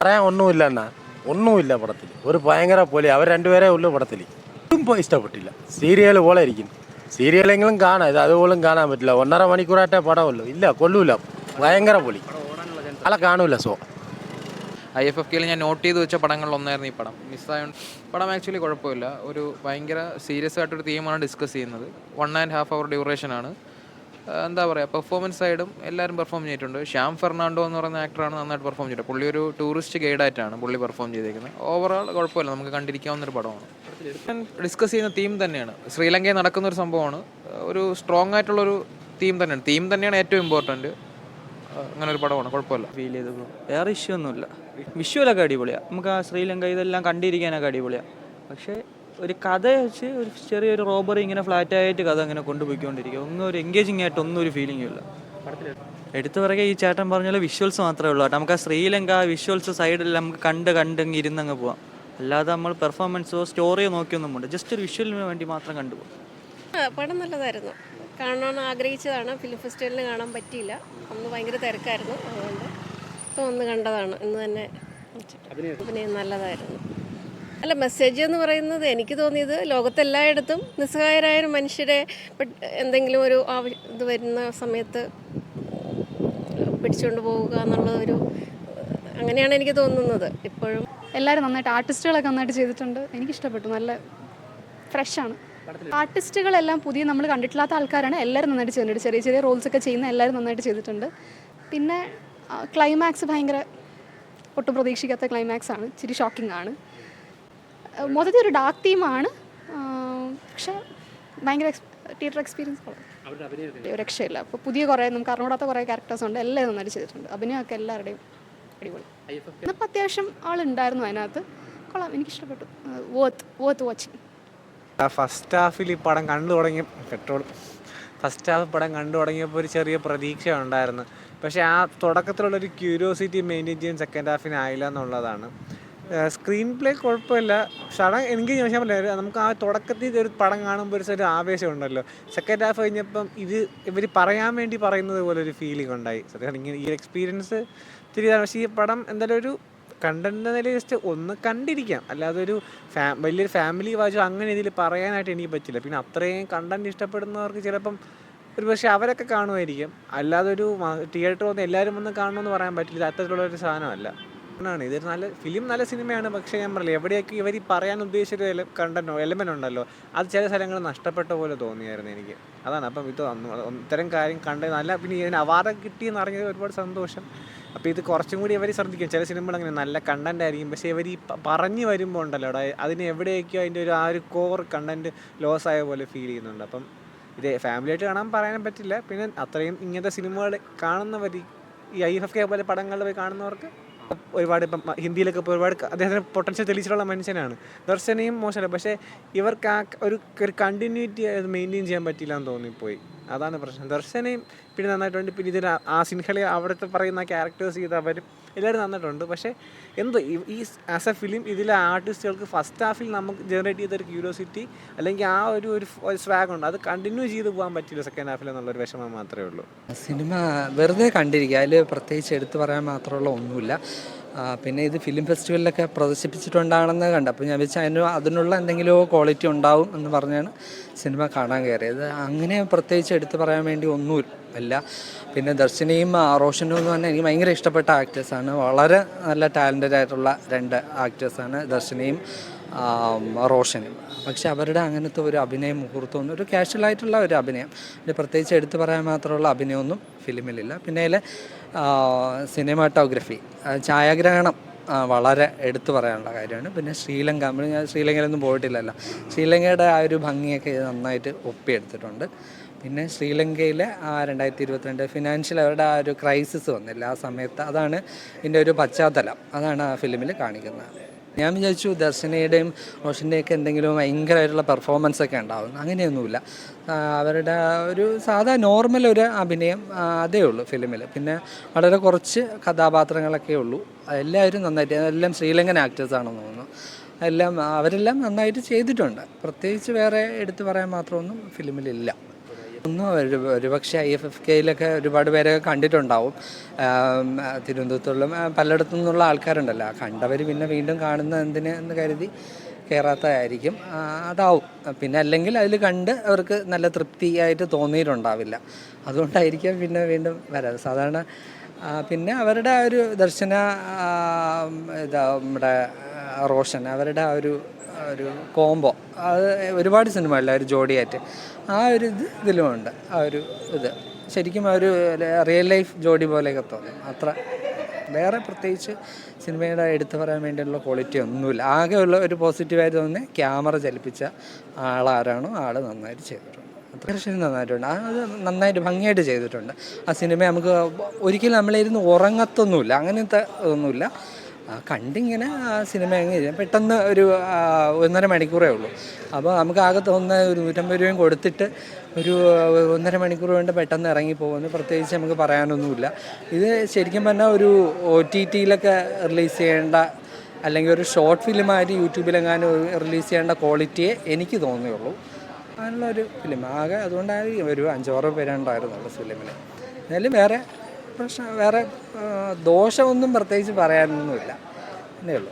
പറയാൻ ഒന്നുമില്ല എന്നാ, ഒന്നുമില്ല പടത്തിൽ. ഒരു ഭയങ്കര പോലെ അവർ രണ്ടുപേരേ ഉള്ളൂ പടത്തിൽ. ഒന്നും ഇഷ്ടപ്പെട്ടില്ല. സീരിയൽ പോലെ ഇരിക്കുന്നു. സീരിയലെങ്കിലും കാണാം, ഇത് അതുപോലും കാണാൻ പറ്റില്ല. 1.5 മണിക്കൂറായിട്ടേ പടമുള്ളൂ. ഇല്ല, കൊള്ളൂല. ഭയങ്കര പൊളി. അല്ല, കാണൂല. IFFKയിൽ ഞാൻ നോട്ട് ചെയ്ത് വെച്ച പടങ്ങളിലൊന്നായിരുന്നു ഈ പടം. മിസ്സായോണ്ട് പടം ആക്ച്വലി കുഴപ്പമില്ല. ഒരു ഭയങ്കര സീരിയസ് ആയിട്ടൊരു തീമാണ് ഡിസ്കസ് ചെയ്യുന്നത്. 1.5 hour ഡ്യൂറേഷനാണ്. എന്താ പറയുക, പെർഫോമൻസ് സൈഡും എല്ലാവരും പെർഫോം ചെയ്തിട്ടുണ്ട്. ശ്യാം ഫെർണാണ്ടോ എന്ന് പറയുന്ന ആക്ടറാണ് നന്നായിട്ട് പെർഫോം ചെയ്തത്. പുള്ളി ഒരു ടൂറിസ്റ്റ് ഗൈഡായിട്ടാണ് പുള്ളി പെർഫോം ചെയ്തേക്കുന്നത്. ഓവറോൾ കുഴപ്പമില്ല, നമുക്ക് കണ്ടിരിക്കാവുന്നൊരു പടമാണ്. ഡിസ്കസ് ചെയ്യുന്ന തീം തന്നെയാണ്. ശ്രീലങ്കയിൽ നടക്കുന്നൊരു സംഭവമാണ്. ഒരു സ്ട്രോങ് ആയിട്ടുള്ളൊരു തീം തന്നെയാണ്. തീം തന്നെയാണ് ഏറ്റവും ഇമ്പോർട്ടൻറ്റ്. അങ്ങനെ ഒരു പടമാണ്, കുഴപ്പമില്ല. ഫീൽ ചെയ്ത് വേറെ ഇഷ്യൂ ഒന്നുമില്ല. വിഷ്വലൊക്കെ അടിപൊളിയാണ്. നമുക്ക് ആ ശ്രീലങ്ക ഇതെല്ലാം കണ്ടിരിക്കാനൊക്കെ അടിപൊളിയാണ്. പക്ഷേ ഒരു കഥ വെച്ച് ഒരു ചെറിയൊരു റോബറി ഇങ്ങനെ ഫ്ലാറ്റായിട്ട് കഥ അങ്ങനെ കൊണ്ടുപോയിക്കൊണ്ടിരിക്കുക. ഒന്നും ഒരു എൻഗേജിങ് ആയിട്ട് ഒന്നും ഒരു ഫീലിംഗും ഇല്ല. എടുത്തു പറയുക ഈ ചേട്ടൻ പറഞ്ഞ വിഷ്വൽസ് മാത്രമേ ഉള്ളൂ. നമുക്ക് ആ ശ്രീലങ്ക വിഷ്വൽസ് സൈഡിൽ നമുക്ക് കണ്ടങ്ങ് ഇരുന്നങ്ങ് പോവാം. അല്ലാതെ നമ്മൾ പെർഫോമൻസോ സ്റ്റോറിയോ നോക്കിയൊന്നും ഉണ്ട്. ജസ്റ്റ് ഒരു വിഷ്വലിന് വേണ്ടി മാത്രം കണ്ടുപോകും. പടം നല്ലതായിരുന്നു. കാണാൻ ആഗ്രഹിച്ചതാണ്. ഫിലിം ഫെസ്റ്റിവലിന് കാണാൻ പറ്റിയില്ല. അന്ന് ഭയങ്കര തിരക്കായിരുന്നു. അതുകൊണ്ട് ഇപ്പോൾ ഒന്ന് കണ്ടതാണ്. ഇന്ന് തന്നെ അഭിനയം നല്ലതായിരുന്നു. അല്ല, മെസ്സേജ് എന്ന് പറയുന്നത് എനിക്ക് തോന്നിയത് ലോകത്തെല്ലായിടത്തും നിസ്സഹായരായ മനുഷ്യരെ എന്തെങ്കിലും ഒരു ഇത് വരുന്ന സമയത്ത് പിടിച്ചുകൊണ്ട് പോവുക എന്നുള്ളതൊരു അങ്ങനെയാണ് എനിക്ക് തോന്നുന്നത്. ഇപ്പോഴും എല്ലാവരും നന്നായിട്ട്, ആർട്ടിസ്റ്റുകളൊക്കെ നന്നായിട്ട് ചെയ്തിട്ടുണ്ട്. എനിക്കിഷ്ടപ്പെട്ടു. നല്ല ഫ്രഷാണ്. ആർട്ടിസ്റ്റുകളെല്ലാം പുതിയ നമ്മൾ കണ്ടിട്ടില്ലാത്ത ആൾക്കാരാണ്. എല്ലാവരും നന്നായിട്ട് ചെയ്തിട്ടുണ്ട്. ചെറിയ ചെറിയ റോൾസൊക്കെ ചെയ്യുന്ന എല്ലാവരും നന്നായിട്ട് ചെയ്തിട്ടുണ്ട്. പിന്നെ ക്ലൈമാക്സ് ഭയങ്കര ഒട്ടും പ്രതീക്ഷിക്കാത്ത ക്ലൈമാക്സ് ആണ്. ഇച്ചിരി ഷോക്കിംഗ് ആണ്. മൊത്തത്തിൽ ഒരു ഡാർക്ക് തീമാണ്. പക്ഷേ ഭയങ്കര തിയേറ്റർ എക്സ്പീരിയൻസ് ഒരു രക്ഷയില്ല. അപ്പോൾ പുതിയ കുറേ നമുക്ക് അറിഞ്ഞൂടാത്ത കുറേ ക്യാരക്ടേഴ്സ് ഉണ്ട്. എല്ലാവരും നന്നായിട്ട് ചെയ്തിട്ടുണ്ട്. അഭിനയമൊക്കെ എല്ലാവരുടെയും അടിപൊളി. ഇന്നിപ്പോൾ അത്യാവശ്യം ആളുണ്ടായിരുന്നു അതിനകത്ത്. കൊള്ളാം, എനിക്കിഷ്ടപ്പെട്ടു. Worth watching. ഫസ്റ്റ് ഹാഫിൽ ഈ പടം കണ്ടു തുടങ്ങി ഫസ്റ്റ് ഹാഫ് പടം കണ്ടു തുടങ്ങിയപ്പോൾ ഒരു ചെറിയ പ്രതീക്ഷ ഉണ്ടായിരുന്നു. പക്ഷേ ആ തുടക്കത്തിലുള്ളൊരു ക്യൂരിയോസിറ്റി മെയിൻറ്റെയിൻ ചെയ്യാൻ സെക്കൻഡ് ഹാഫിനായില്ല എന്നുള്ളതാണ്. സ്ക്രീൻ പ്ലേ കുഴപ്പമില്ല. എനിക്ക് ചോദിച്ചാൽ പറ്റില്ല, നമുക്ക് ആ തുടക്കത്തിൽ ഒരു പടം കാണുമ്പോൾ ഒരു ആവേശം ഉണ്ടല്ലോ. സെക്കൻഡ് ഹാഫ് കഴിഞ്ഞപ്പം ഇവർ പറയാൻ വേണ്ടി പറയുന്നത് പോലെ ഒരു ഫീലിംഗ് ഉണ്ടായി. ഇങ്ങനെ ഈ എക്സ്പീരിയൻസ് തിരിയാണ്. പക്ഷേ ഈ പടം എന്തായാലും ഒരു കണ്ടന്റ് നില ജസ്റ്റ് ഒന്ന് കണ്ടിരിക്കാം. അല്ലാതെ ഒരു വലിയൊരു ഫാമിലി വാച്ചോ അങ്ങനെ ഇതിൽ പറയാനായിട്ട് എനിക്ക് പറ്റില്ല. പിന്നെ അത്രയും കണ്ടന്റ് ഇഷ്ടപ്പെടുന്നവർക്ക് ചിലപ്പം ഒരു പക്ഷേ അവരൊക്കെ കാണുമായിരിക്കും. അല്ലാതെ ഒരു തിയേറ്റർ വന്ന് എല്ലാവരും വന്ന് കാണണമെന്ന് പറയാൻ പറ്റില്ല. അത്തരത്തിലുള്ളൊരു സാധനമല്ല. ആണ് ഇതൊരു നല്ല ഫിലിം, നല്ല സിനിമയാണ്. പക്ഷേ ഞാൻ പറയില്ല, എവിടെയൊക്കെ ഇവർ പറയാൻ ഉദ്ദേശിച്ചൊരു കണ്ടന്റോ എലമെന്റ് ഉണ്ടല്ലോ, അത് ചില സ്ഥലങ്ങൾ നഷ്ടപ്പെട്ട പോലെ തോന്നിയായിരുന്നു എനിക്ക്. അതാണ്. അപ്പം ഇത് ഇത്തരം കാര്യം കണ്ടത് നല്ല. പിന്നെ ഇതിന് അവാർഡ് കിട്ടിയെന്ന് അറിഞ്ഞത് ഒരുപാട് സന്തോഷം. അപ്പോൾ ഇത് കുറച്ചും കൂടി ഇവർ ശ്രദ്ധിക്കും. ചില സിനിമകൾ അങ്ങനെ നല്ല കണ്ടന്റ് ആയിരിക്കും, പക്ഷേ ഇവർ ഈ പറഞ്ഞു വരുമ്പോൾ ഉണ്ടല്ലോ അവിടെ അതിന് എവിടെയൊക്കെയോ അതിൻ്റെ ഒരു കോർ കണ്ടന്റ് ലോസ് ആയ പോലെ ഫീൽ ചെയ്യുന്നുണ്ട്. അപ്പം ഇത് ഫാമിലിയായിട്ട് കാണാൻ പറയാനും പറ്റില്ല. പിന്നെ അത്രയും ഇങ്ങനത്തെ സിനിമകൾ കാണുന്നവർ, ഈ IFFK പോലെ പടങ്ങളിൽ പോയി കാണുന്നവർക്ക് ഒരുപാട് ഇപ്പം ഹിന്ദിയിലൊക്കെ ഇപ്പോൾ ഒരുപാട് അദ്ദേഹത്തിന് പൊട്ടൻഷ്യൽ തെളിയിച്ചിട്ടുള്ള മനുഷ്യനാണ്. ദർശനയും മോശമല്ല, പക്ഷേ ഇവർക്ക് ആ ഒരു കണ്ടിന്യൂറ്റി അത് മെയിൻറ്റെയിൻ ചെയ്യാൻ പറ്റില്ല എന്ന് തോന്നിപ്പോയി. അതാണ് പ്രശ്നം. ദർശനയും പിന്നെ നന്നായിട്ടുണ്ട്. പിന്നെ ഇതിന് ആ സിൻഹളെ അവിടുത്തെ പറയുന്ന ക്യാരക്ടേഴ്സ് ചെയ്ത് അവരും എല്ലാവരും നന്നായിട്ടുണ്ട്. പക്ഷേ എന്തോ ഈ ആസ് എ ഫിലിം ഇതിലെ ആർട്ടിസ്റ്റുകൾക്ക് ഫസ്റ്റ് ഹാഫിൽ നമുക്ക് ജനറേറ്റ് ചെയ്തൊരു ക്യൂരിയോസിറ്റി അല്ലെങ്കിൽ ആ ഒരു സ്വാഗ് ഉണ്ട്, അത് കണ്ടിന്യൂ ചെയ്ത് പോകാൻ പറ്റില്ല സെക്കൻഡ് ഹാഫിൽ എന്നുള്ളൊരു വിഷമം മാത്രമേ ഉള്ളൂ. സിനിമ വെറുതെ കണ്ടിരിക്കുക, അതിൽ പ്രത്യേകിച്ച് എടുത്തു പറയാൻ മാത്രമുള്ള ഒന്നുമില്ല. പിന്നെ ഇത് ഫിലിം ഫെസ്റ്റിവലിലൊക്കെ പ്രദർശിപ്പിച്ചിട്ടുണ്ടാണെന്ന് കണ്ടു. അപ്പോൾ ഞാൻ വെച്ചാൽ അതിനുള്ള എന്തെങ്കിലും ക്വാളിറ്റി ഉണ്ടാവും എന്ന് പറഞ്ഞാണ് സിനിമ കാണാൻ കയറിയത്. അങ്ങനെ പ്രത്യേകിച്ച് എടുത്തു പറയാൻ വേണ്ടി ഒന്നുമില്ല. പിന്നെ ദർശനയും റോഷനും എന്ന് പറഞ്ഞാൽ എനിക്ക് ഭയങ്കര ഇഷ്ടപ്പെട്ട ആക്ടേഴ്സാണ്. വളരെ നല്ല ടാലൻറ്റഡ് ആയിട്ടുള്ള 2 ആക്ടേഴ്സാണ് ദർശനയും റോഷനും. പക്ഷെ അവരുടെ അങ്ങനത്തെ ഒരു അഭിനയ മുഹൂർത്തമൊന്നും, ഒരു കാഷ്വലായിട്ടുള്ള ഒരു അഭിനയം, അതിൽ പ്രത്യേകിച്ച് എടുത്തു പറയാൻ മാത്രമുള്ള അഭിനയമൊന്നും ഫിലിമിലില്ല. പിന്നെ അതിൽ സിനിമാറ്റോഗ്രഫി, ഛായാഗ്രഹണം വളരെ എടുത്തു പറയാനുള്ള കാര്യമാണ്. പിന്നെ ശ്രീലങ്ക, ഞാൻ ശ്രീലങ്കയിലൊന്നും പോയിട്ടില്ലല്ലോ, ശ്രീലങ്കയുടെ ആ ഒരു ഭംഗിയൊക്കെ നന്നായിട്ട് ഒപ്പിയെടുത്തിട്ടുണ്ട്. പിന്നെ ശ്രീലങ്കയിലെ 2022 ഫിനാൻഷ്യൽ അവരുടെ ആ ഒരു ക്രൈസിസ് വന്നില്ല ആ സമയത്ത്, അതാണ് ഇതിൻ്റെ ഒരു പശ്ചാത്തലം, അതാണ് ആ ഫിലിമിൽ കാണിക്കുന്നത്. ഞാൻ വിചാരിച്ചു ദർശനയുടെയും റോഷൻ്റെയൊക്കെ എന്തെങ്കിലും ഭയങ്കരമായിട്ടുള്ള പെർഫോമൻസൊക്കെ ഉണ്ടാവും. അങ്ങനെയൊന്നുമില്ല. അവരുടെ ഒരു സാധാ നോർമൽ ഒരു അഭിനയം അതേ ഉള്ളൂ ഫിലിമിൽ. പിന്നെ വളരെ കുറച്ച് കഥാപാത്രങ്ങളൊക്കെ ഉള്ളൂ. എല്ലാവരും നന്നായിട്ട്, എല്ലാം ശ്രീലങ്കൻ ആക്ടേഴ്സാണെന്ന് തോന്നുന്നു. അവരെല്ലാം നന്നായിട്ട് ചെയ്തിട്ടുണ്ട്. പ്രത്യേകിച്ച് വേറെ എടുത്തു പറയാൻ മാത്രമൊന്നും ഫിലിമിലില്ല. ഒന്നും ഒരുപക്ഷെ IFFKയിലൊക്കെ ഒരുപാട് പേരെ കണ്ടിട്ടുണ്ടാവും. തിരുവനന്തപുരത്തുള്ള പലയിടത്തു നിന്നുള്ള ആൾക്കാരുണ്ടല്ലോ, കണ്ടവർ പിന്നെ വീണ്ടും കാണുന്ന എന്തിന് എന്ന് കരുതി കയറാത്തതായിരിക്കും. അതാവും. പിന്നെ അല്ലെങ്കിൽ അതിൽ കണ്ട് അവർക്ക് നല്ല തൃപ്തിയായിട്ട് തോന്നിയിട്ടുണ്ടാവില്ല. അതുകൊണ്ടായിരിക്കും പിന്നെ വീണ്ടും വരാതെ. സാധാരണ പിന്നെ അവരുടെ ആ ഒരു ദർശന നമ്മുടെ റോഷൻ അവരുടെ ആ ഒരു കോംബോ അത് ഒരുപാട് സിനിമകളിൽ ഒരു ജോഡിയായിട്ട് ആ ഒരു ഇതിലുമുണ്ട്. ആ ഒരു ഇത് ശരിക്കും ആ ഒരു റിയൽ ലൈഫ് ജോഡി പോലെയൊക്കെ തോന്നും. അത്ര വേറെ പ്രത്യേകിച്ച് സിനിമയുടെ എടുത്തു പറയാൻ വേണ്ടിയുള്ള ക്വാളിറ്റി ഒന്നുമില്ല. ആകെയുള്ള ഒരു പോസിറ്റീവായിട്ട് തോന്നുന്നത് ക്യാമറ ചലിപ്പിച്ച ആളാരാണോ ആൾ നന്നായിട്ട് ചെയ്തിട്ടുണ്ട്. അത്യാവശ്യം നന്നായിട്ടുണ്ട്. അത് നന്നായിട്ട് ഭംഗിയായിട്ട് ചെയ്തിട്ടുണ്ട്. ആ സിനിമ നമുക്ക് ഒരിക്കലും നമ്മളിരുന്ന് ഉറങ്ങത്തൊന്നുമില്ല, അങ്ങനത്തെ ഒന്നുമില്ല. കണ്ടിങ്ങനെ ആ സിനിമ എങ്ങനെ പെട്ടെന്ന് ഒരു 1.5 മണിക്കൂറേ ഉള്ളൂ. അപ്പോൾ നമുക്ക് ആകെ തോന്നുന്ന ഒരു 150 രൂപയും കൊടുത്തിട്ട് ഒരു 1.5 മണിക്കൂർ കൊണ്ട് പെട്ടെന്ന് ഇറങ്ങിപ്പോകുന്നു. പ്രത്യേകിച്ച് നമുക്ക് പറയാനൊന്നുമില്ല. ഇത് ശരിക്കും പറഞ്ഞാൽ ഒരു OTTയിലൊക്കെ റിലീസ് ചെയ്യേണ്ട അല്ലെങ്കിൽ ഒരു ഷോർട്ട് ഫിലിമായിട്ട് യൂട്യൂബിലെങ്ങാനും റിലീസ് ചെയ്യേണ്ട ക്വാളിറ്റിയെ എനിക്ക് തോന്നിയുള്ളൂ. അങ്ങനെയുള്ളൊരു ഫിലിം ആകെ. അതുകൊണ്ടാണ് ഒരു 5-6 പേരുണ്ടായിരുന്നുള്ളൂ ഫിലിമിൽ. എന്നാലും വേറെ ദോഷമൊന്നും പ്രത്യേകിച്ച് പറയാനൊന്നുമില്ല എന്നേ ഉള്ളൂ.